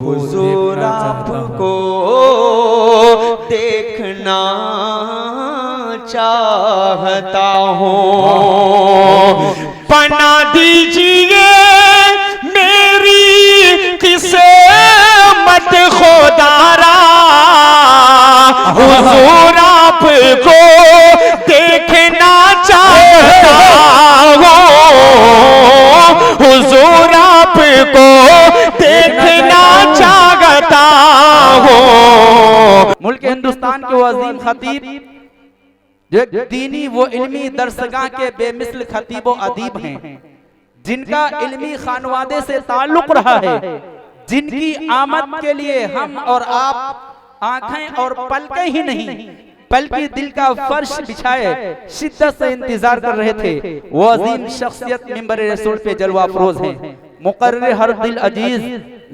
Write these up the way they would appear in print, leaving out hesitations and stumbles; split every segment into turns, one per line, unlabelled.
حضور آپ کو دیکھنا چاہتا ہوں، بنا دیجئے میری قسمت خودارا، حضور آپ کو دیکھنا چاہتا ہوں، حضور آپ کو دیکھنا چاہتا ہوں۔
ملک ہندوستان کے وہ عظیم خطیب جو ایک دینی و علمی درسگاہ کے بے مثل خطیب و ادیب ہیں، جن کا علمی خانوادے سے تعلق رہا ہے، جن کی آمد کے لیے ہم اور آپ آنکھیں اور پلکیں ہی نہیں بلکہ دل کا فرش بچھائے شدت سے انتظار کر رہے تھے، وہ عظیم شخصیت منبر رسول پہ جلوہ افروز ہیں، مقرر ہر دل عزیز،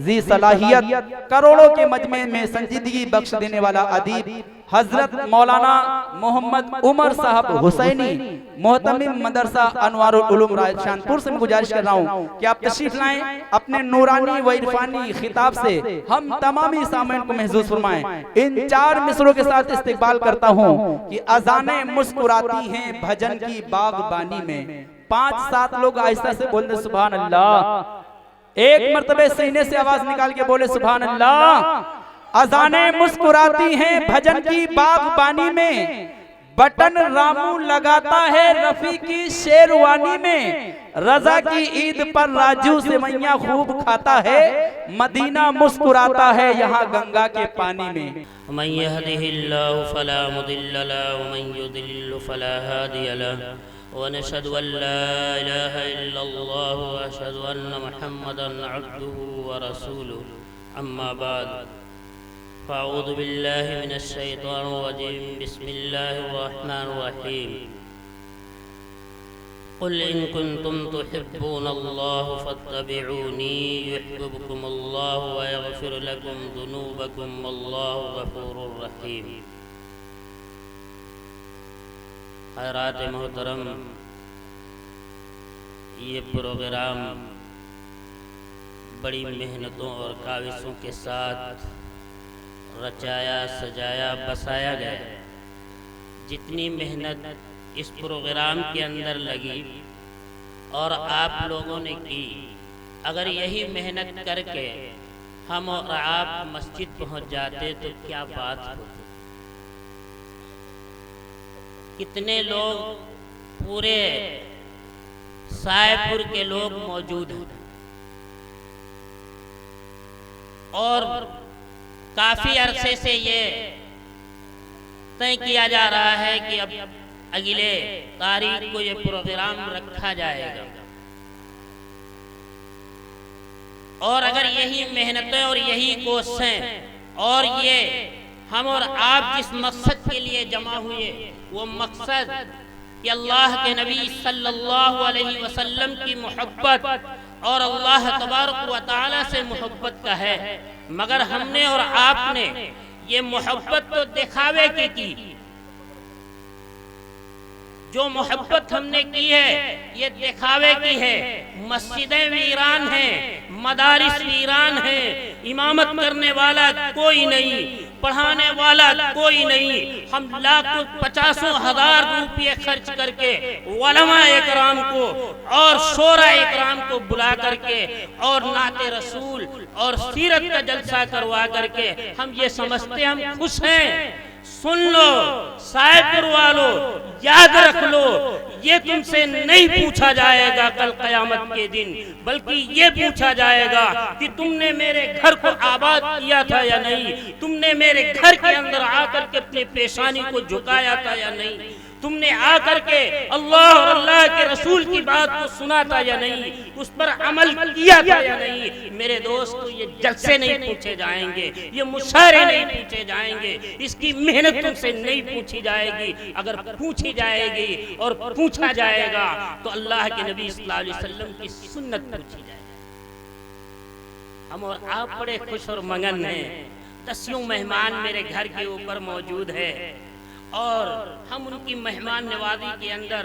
ذی صلاحیت، کروڑوں کے مجمع میں سنجیدگی بخش دینے والا ادیب حضرت مولانا محمد عمر صاحب حسینی، محتمم مدرسہ انوار العلوم رائے شانپور سے میں گزارش کر رہا ہوں کہ آپ تشریف لائیں، اپنے نورانی و عرفانی خطاب سے ہم تمامی سامعین کو محظوظ فرمائیں۔ ان چار مصروں کے ساتھ استقبال کرتا ہوں کہ اذانیں مسکراتی ہیں بھجن کی باغبانی میں۔ 5-7 لوگ آہستہ سے بول دیں سبحان اللہ، ایک مرتبہ سینے سے آواز نکال کے بولے سبحان اللہ۔ اذانیں مسکراتی ہیں بھجن کی باغبانی میں، بٹن رامو لگاتا ہے رفیع کی شیروانی میں، رضا کی عید پر راجو سویاں خوب کھاتا ہے، مدینہ مسکراتا ہے یہاں گنگا کے پانی میں۔
من يهده الله فلا مضل له ومن يضلل فلا هادي له، ونشهد أن لا إله إلا الله وأشهد أن محمدا عبده ورسوله، أما بعد فأعوذ بالله من الشيطان الرجيم، بسم الله الرحمن الرحيم، قل إن كنتم تحبون الله فاتبعوني يحببكم الله ويغفر لكم ذنوبكم والله غفور رحيم۔ حضرات محترم، یہ پروگرام بڑی محنتوں اور کاوشوں کے ساتھ رچایا سجایا بسایا گیا۔ جتنی محنت اس پروگرام کے اندر لگی اور آپ لوگوں نے کی، اگر یہی محنت کر کے ہم اور آپ مسجد پہنچ جاتے تو کیا بات ہوتی۔ کتنے لوگ پورے سائے پور کے لوگ موجود ہیں اور کافی عرصے سے یہ طے کیا جا رہا ہے کہ اب اگلے تاریخ کو یہ پروگرام رکھا جائے گا، اور اگر یہی محنتیں اور یہی کوششیں اور یہ ہم اور آپ جس مقصد کے لیے جمع ہوئے، وہ مقصد کہ اللہ کے نبی صلی اللہ علیہ وسلم کی محبت اور اللہ تبارک و تعالی سے محبت کا ہے، مگر ہم نے اور آپ نے یہ محبت تو دکھاوے کی جو محبت ہم نے کی ہے یہ دکھاوے کی ہے۔ مسجدیں ویران ہیں، مدارس ویران ہیں، امامت کرنے والا کوئی نہیں، پڑھانے والا کوئی نہیں۔ ہم لاکھوں 50,000 روپے خرچ کر کے علماء اکرام کو اور شورا اکرام کو بلا کر کے اور نعت رسول اور سیرت کا جلسہ کروا کر کے ہم یہ سمجھتے ہم خوش ہیں۔ سن لو سائے پور والو، یاد رکھ لو، یہ تم سے نہیں پوچھا جائے گا کل قیامت کے دن، بلکہ یہ پوچھا جائے گا کہ تم نے میرے گھر کو آباد کیا تھا یا نہیں، تم نے میرے گھر کے اندر آ کر کے اپنی پیشانی کو جھکایا تھا یا نہیں، تم نے آ کر کے اللہ اور اللہ کے رسول کی بات کو سنا تھا یا نہیں، اس پر عمل کیا تھا یا نہیں۔ میرے دوستو، یہ جلسے نہیں پوچھے جائیں گے، یہ مشاعرے نہیں پوچھے جائیں گے، اس کی محنت تم سے نہیں پوچھی جائے گی۔ اگر پوچھی جائے گی اور پوچھا جائے گا تو اللہ کے نبی صلی اللہ علیہ وسلم کی سنت پوچھی جائے گی۔ ہم اور آپ بڑے خوش اور مگن ہیں، 10 مہمان میرے گھر کے اوپر موجود ہے اور ہم ان کی مہمان نوازی کے اندر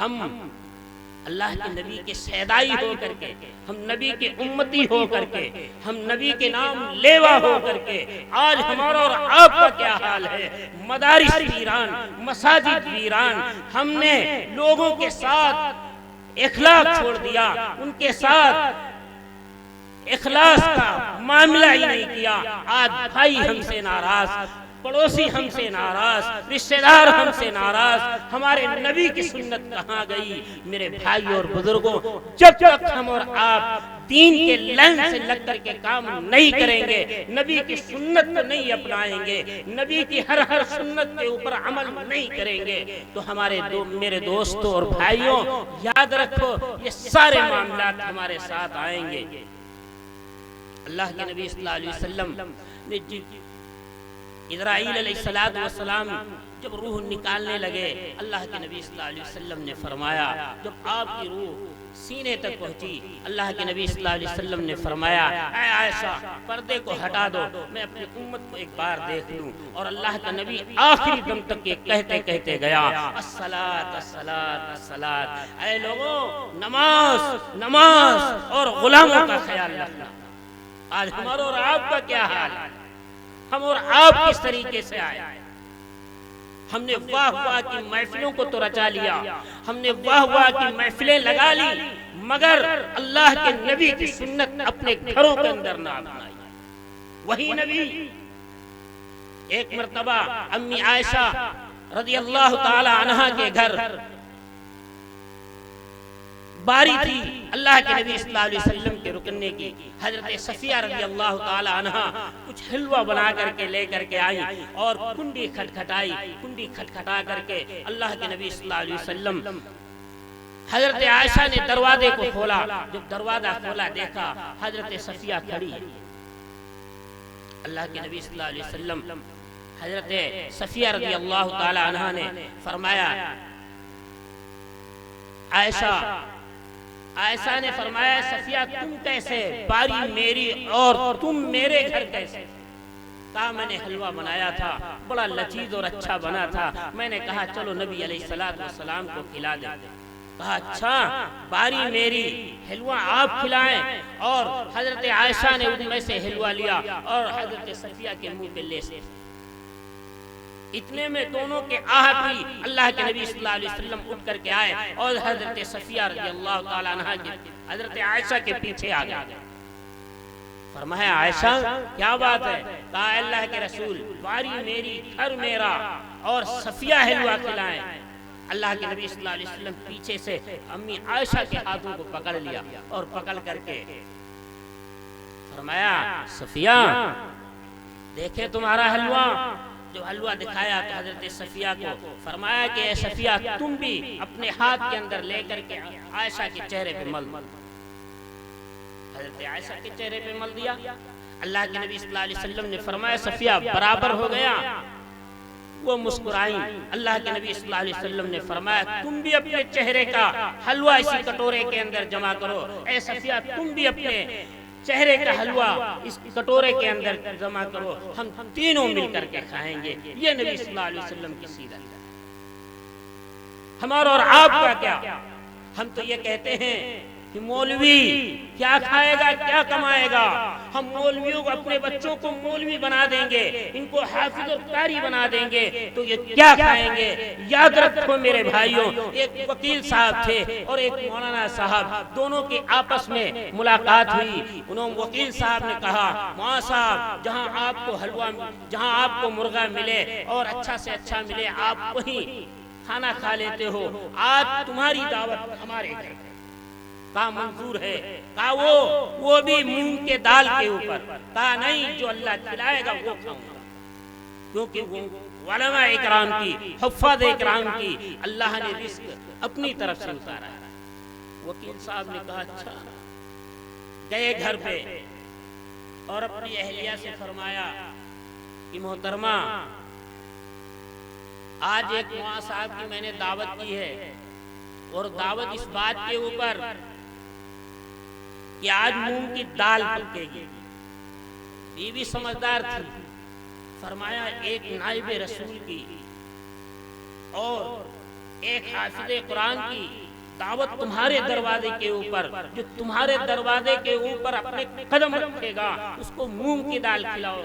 ہم اللہ کے نبی کے سیدائی ہو کر کے، ہم نبی کے امتی ہو کر کے، ہم نبی کے نام لیوا ہو کر کے، آج ہمارا اور آپ کا کیا حال ہے؟ مدارس ویران، مساجد ویران، ہم نے لوگوں کے ساتھ اخلاق چھوڑ دیا، ان کے ساتھ اخلاص کا معاملہ ہی نہیں کیا۔ آج بھائی ہم سے ناراض، پڑوسی ہم سے ناراض، رشتہ دار ہم سے ناراض، ہمارے نبی کی سنت کہاں گئی؟ میرے بھائی اور بزرگوں، جب تک ہم اور آپ دین کے لائن سے لگ کر کے کام نہیں کریں گے، نبی کی سنت کو نہیں اپنائیں گے، نبی کی ہر سنت کے اوپر عمل نہیں کریں گے، تو میرے دوستوں اور بھائیوں، یاد رکھو یہ سارے معاملات ہمارے ساتھ آئیں گے۔ اللہ کے نبی صلی اللہ علیہ وسلم نے اسرائیل علیہ السلام جب روح نکالنے لگے، اللہ کے نبی صلی اللہ علیہ وسلم نے فرمایا، جب آپ کی روح سینے تک پہنچی، اللہ کے نبی صلی اللہ علیہ وسلم نے فرمایا، اے عائشہ پردے کو ہٹا دو، میں اپنی امت کو ایک بار دیکھ لوں۔ اور اللہ کا نبی آخری دم تک یہ کہتے کہتے گیا، الصلاۃ الصلاۃ الصلاۃ، اے لوگوں نماز نماز اور غلاموں کا خیال رکھنا۔ آج ہمارا اور آپ کا کیا حال ہے؟ ہم اور آپ کس طریقے سے آئے؟ ہم نے واہ واہ کی محفلوں کو تو رچا لیا، ہم نے واہ واہ کی محفلیں لگا لی، مگر اللہ کے نبی کی سنت اپنے گھروں کے اندر نہ اپنائی۔ وہی نبی ایک مرتبہ امی عائشہ رضی اللہ تعالی عنہا کے گھر باری تھی اللہ کے نبی صلی اللہ علیہ وسلم کے رکنے کی، حضرت صفیہ رضی اللہ تعالی عنہا کچھ حلوہ بنا کر کے لے کر کے آئی اور کنڈی کھٹکھٹائی، کنڈی کھٹکھٹا کر کے اللہ کے نبی صلی اللہ علیہ وسلم، حضرت عائشہ نے دروازے کو کھولا، جب دروازہ کھولا دیکھا حضرت صفیہ کھڑی ہے۔ اللہ کے نبی صلی اللہ علیہ وسلم حضرت صفیہ رضی اللہ تعالی عنہا نے فرمایا، عائشہ نے فرمایا، صفیہ تم کیسے؟ باری میری اور تم میرے گھر کیسے؟ کہا میں نے حلوہ بنایا تھا، بڑا لذیذ اور اچھا بنا تھا، میں نے کہا چلو نبی علیہ السلام کو کھلا دیں۔ کہا اچھا باری میری، حلوہ آپ کھلائیں۔ اور حضرت عائشہ نے ان میں سے حلوہ لیا اور حضرت صفیہ کے منہ پہ لے سے، اتنے میں دونوں کے آہٹ ہوئی، اللہ کے نبی صلی اللہ علیہ وسلم اٹھ کر کے آئے اور حضرت صفیہ رضی اللہ تعالی عنہا کی حضرت عائشہ کے پیچھے آ گئے۔ فرمایا عائشہ کیا بات ہے؟ کہا اللہ کے رسول باری میری، گھر میرا، اور صفیہ حلوہ کھلائیں۔ اللہ کے نبی صلی اللہ علیہ وسلم پیچھے سے امی عائشہ کے ہاتھوں کو پکڑ لیا اور پکڑ کر کے فرمایا صفیہ دیکھے تمہارا حلوہ۔ جو حلوہ دکھایا تو حضرت صفیہ کو فرمایا کہ اے صفیہ تم بھی اپنے ہاتھ کے اندر لے کر کے عائشہ کے چہرے پہ مل۔ حضرت عائشہ کے چہرے پہ مل دیا۔ اللہ کے نبی صلی اللہ علیہ وسلم نے فرمایا صفیہ برابر ہو گیا۔ وہ مسکرائیں۔ اللہ کے نبی صلی اللہ علیہ وسلم نے فرمایا تم بھی اپنے چہرے کا حلوہ اسی کٹورے کے اندر جمع کرو۔ اے صفیہ تم بھی اپنے چہرے کا حلوہ اس کٹورے کے اندر جمع کرو، ہم تینوں مل کر کے کھائیں گے۔ یہ نبی صلی اللہ علیہ وسلم کی سیرت ہے۔ ہمارا اور آپ کا کیا؟ ہم تو یہ کہتے ہیں کہ مولوی کیا کھائے گا کیا کمائے گا؟ ہم مولویوں کو اپنے بچوں کو مولوی بنا دیں گے، ان کو حافظ اور قاری بنا دیں گے تو یہ کیا کھائیں گے؟ یاد رکھو میرے بھائیوں، ایک وکیل صاحب تھے اور ایک مولانا صاحب، دونوں کی آپس میں ملاقات ہوئی۔ انہوں وکیل صاحب نے کہا مولانا صاحب جہاں آپ کو حلوہ، جہاں آپ کو مرغا ملے اور اچھا سے اچھا ملے آپ وہیں کھانا کھا لیتے ہو، آج تمہاری دعوت ہمارے گھر کہا منظور ہے۔ کہا وہ بھی مونگ کے دال کے اوپر۔ کہا نہیں جو اللہ کھلائے گا وہ کھاؤں گا، کیونکہ وہ علماء اکرام کی، حفاظ اکرام کی اللہ نے رزق اپنی طرف سے اتارا ہے۔ وکیل صاحب نے کہا اچھا۔ گئے گھر پہ اور اپنی اہلیہ سے فرمایا کہ محترمہ آج ایک مولانا صاحب کی میں نے دعوت کی ہے اور دعوت اس بات کے اوپر کہ آج مونگ کی دال پکے گی۔ بیوی سمجھدار تھی، فرمایا ایک نائب رسول کی اور ایک حافظ قرآن کی دعوت تمہارے دروازے کے اوپر، جو تمہارے دروازے کے اوپر اپنے قدم رکھے گا اس کو مونگ کی دال کھلاؤ،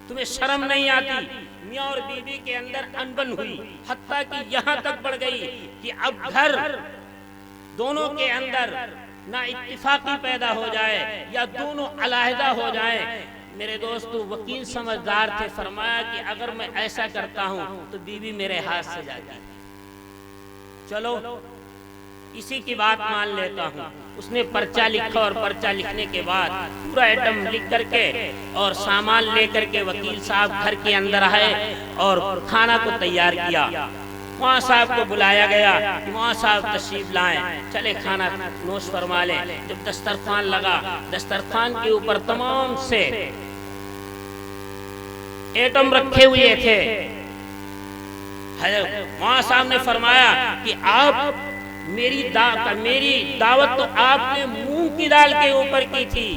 تمہیں شرم نہیں آتی؟ میاں اور بیوی کے اندر انبن ہوئی، حتیٰ کہ یہاں تک بڑھ گئی کہ اب گھر دونوں کے اندر نہ اتفاقی پیدا ہو جائے یا دونوں علیحدہ ہو جائیں۔ میرے دوستو وکیل سمجھدار تھے، فرمایا کہ اگر میں ایسا کرتا ہوں تو بیوی میرے ہاتھ سے جاتی، چلو اسی کی بات مان لیتا ہوں۔ اس نے پرچہ لکھا اور پرچہ لکھنے کے بعد پورا ایٹم لکھ کر کے اور سامان لے کر کے وکیل صاحب گھر کے اندر آئے اور کھانا کو تیار کیا۔ وہاں صاحب کو بلایا گیا کہ وہاں صاحب تشریف لائیں، چلے کھانا نوش فرما لیں۔ جب دسترخوان لگا، دسترخوان کے اوپر تمام سے ایٹم رکھے ہوئے تھے۔ وہاں صاحب نے فرمایا کہ آپ میری دعوت تو آپ نے مونگ کی دال کے اوپر کی تھی،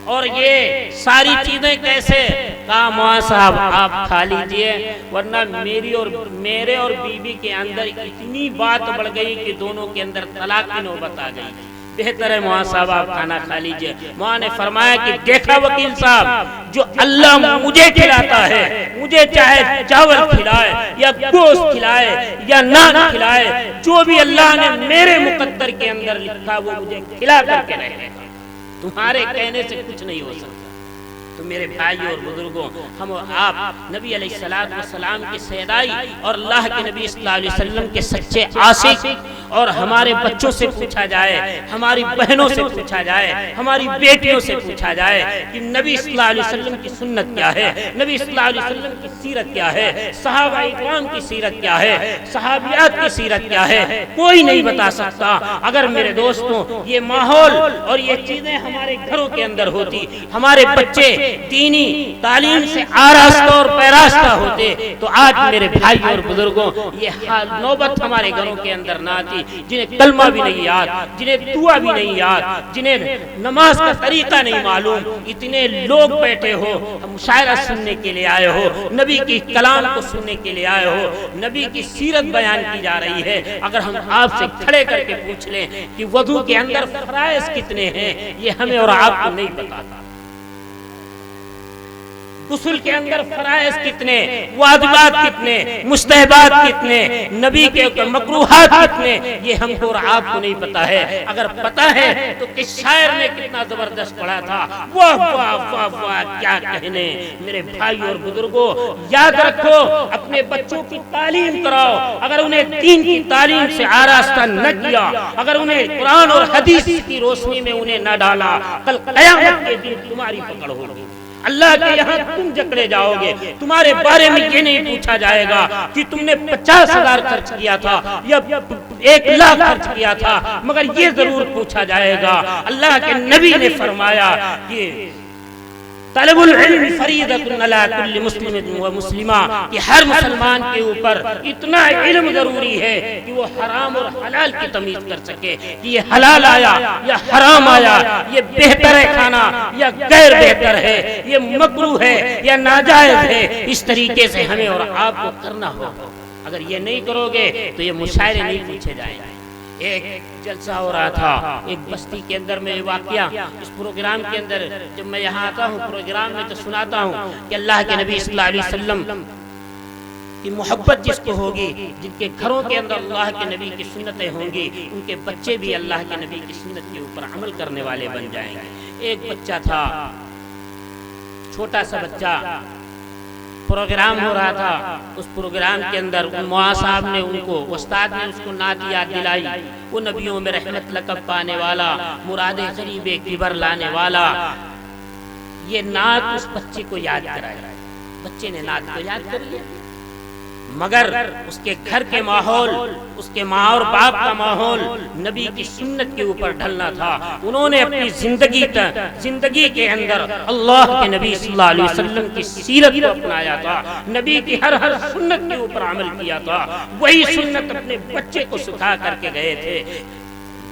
اور یہ ساری چیزیں کیسے؟ کہا مولانا صاحب آپ کھا لیجئے، ورنہ میرے اور بیوی کے اندر اتنی بات بڑھ گئی کہ دونوں کے اندر طلاق کی نوبت آ گئی، بہتر ہے مولانا صاحب آپ کھانا کھا لیجئے۔ مولانا نے فرمایا کہ دیکھا وکیل صاحب، جو اللہ مجھے کھلاتا ہے، مجھے چاہے چاول کھلائے یا گوشت کھلائے یا نان کھلائے، جو بھی اللہ نے میرے مقدر کے اندر لکھا وہ مجھے کھلا کر کے رہے گا، تمہارے کہنے سے کچھ نہیں ہو سکتا۔ تو میرے بھائی اور بزرگوں، ہم اور آپ نبی علیہ السلام کی سیدائی اور اللہ کے نبی صلی اللہ علیہ وسلم کے سچے عاشق، اور ہمارے بچوں سے پوچھا جائے، ہماری بہنوں سے پوچھا جائے، ہماری بیٹیوں سے پوچھا جائے کہ نبی صلی اللہ علیہ وسلم کی سنت کیا ہے، نبی صلی اللہ علیہ وسلم کی سیرت کیا ہے، صحابہ اکرام کی سیرت کیا ہے، صحابیات کی سیرت کیا ہے، کوئی نہیں بتا سکتا۔ اگر میرے دوستوں یہ ماحول اور یہ چیزیں ہمارے گھروں کے اندر ہوتی، ہمارے بچے دینی تعلیم سے آراستہ اور پیراستہ ہوتے، تو آج میرے بھائی اور بزرگوں یہ نوبت ہمارے گھروں کے اندر نہ آتی، جنہیں کلمہ بھی نہیں یاد، جنہیں دعا بھی نہیں یاد، جنہیں نماز کا طریقہ نہیں معلوم، اتنے لوگ بیٹھے ہو، مشاعرہ سننے کے لیے آئے ہو، نبی کی کلام کو سننے کے لیے آئے ہو، نبی کی سیرت بیان کی جا رہی ہے۔ اگر ہم آپ سے کھڑے کر کے پوچھ لیں کہ وضو کے اندر فرائض کتنے ہیں، یہ ہمیں اور آپ کو نہیں پتا، غسل کے اندر فرائض کتنے، واجبات کتنے، مستحبات کتنے، نبی کے مکروہات کتنے، یہ ہم کو اور آپ کو نہیں پتا ہے۔ اگر پتا ہے تو کس شاعر نے کتنا زبردست پڑھا تھا، واہ واہ واہ واہ کیا کہنے۔ میرے بھائی اور بزرگوں یاد رکھو، اپنے بچوں کی تعلیم کراؤ، اگر انہیں دین کی تعلیم سے آراستہ نہ کیا، اگر انہیں قرآن اور حدیث کی روشنی میں انہیں نہ ڈالا، کل قیامت کے دن تمہاری پکڑ ہوگی، اللہ کے یہاں تم جکڑے جاؤ گے۔ تمہارے بارے میں یہ نہیں پوچھا جائے گا کہ تم نے 50,000 خرچ کیا تھا یا 1,00,000 خرچ کیا تھا، مگر یہ ضرور پوچھا جائے گا۔ اللہ کے نبی نے فرمایا کہ طلب العلم فریضۃ علی کل مسلم و مسلمہ، کہ ہر مسلمان کے اوپر اتنا علم ضروری ہے کہ وہ حرام اور حلال کی تمیز کر سکے، کہ یہ حلال آیا یا حرام آیا، یہ بہتر ہے کھانا یا غیر بہتر ہے، یہ مکروہ ہے یا ناجائز ہے۔ اس طریقے سے ہمیں اور آپ کو کرنا ہوگا۔ اگر یہ نہیں کرو گے تو یہ مشاعرے نہیں پوچھے جائیں گے۔ ایک جلسہ ہو رہا تھا ایک بستی کے اندر میں واقعہ، اس پروگرام کے اندر جب میں یہاں آتا ہوں پروگرام میں تو سناتا ہوں کہ اللہ کے نبی صلی اللہ علیہ وسلم کی محبت جس کو ہوگی، جن کے گھروں کے اندر اللہ کے نبی کی سنتیں ہوں گی، ان کے بچے بھی اللہ کے نبی کی سنت کے اوپر عمل کرنے والے بن جائیں گے۔ ایک بچہ تھا، چھوٹا سا بچہ، پروگرام ہو رہا تھا، اس پروگرام کے اندر مولانا صاحب نے ان کو، استاد نے اس کو نعت یاد دلائی، وہ نبیوں میں رحمت لقب پانے والا، مراد غریب کبر لانے والا، یہ نعت اس بچے کو یاد کرائی۔ بچے نے نعت کو یاد کر لیا، مگر اس کے گھر کے ماحول، اس کے ماں اور باپ کا ماحول نبی کی سنت کے اوپر ڈھلنا تھا۔ انہوں نے اپنی زندگی کے اندر اللہ کے نبی صلی اللہ علیہ وسلم کی سیرت کو اپنایا تھا، نبی کی ہر سنت کے اوپر عمل کیا تھا، وہی سنت اپنے بچے کو سکھا کر کے گئے تھے۔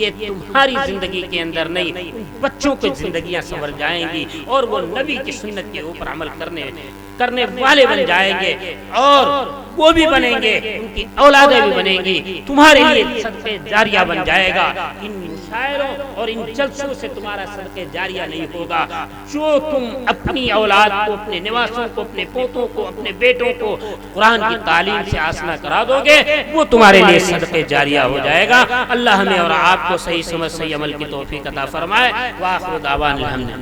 یہ تمہاری زندگی کے اندر نہیں، بچوں کی زندگیاں سنور جائیں گی اور وہ نبی کی سنت کے اوپر عمل کرنے والے بن جائیں گے، اور وہ بھی بنیں گے، ان کی اولادیں بھی بنیں گی، تمہارے لیے صدقہ جاریہ بن جائے گا۔ ان مشاعروں اور ان جلسوں سے تمہارا صدقہ جاریہ نہیں ہوگا، جو تم اپنی اولاد کو، اپنے نواسوں کو، اپنے پوتوں کو، اپنے بیٹوں کو قرآن کی تعلیم سے آشنا کرا دو گے، وہ تمہارے لیے صدقہ جاریہ ہو جائے گا۔ اللہ ہمیں اور آپ کو صحیح سمجھ صحیح عمل کی توفیق عطا فرمائے۔ وآخر دعوانا الحمدللہ۔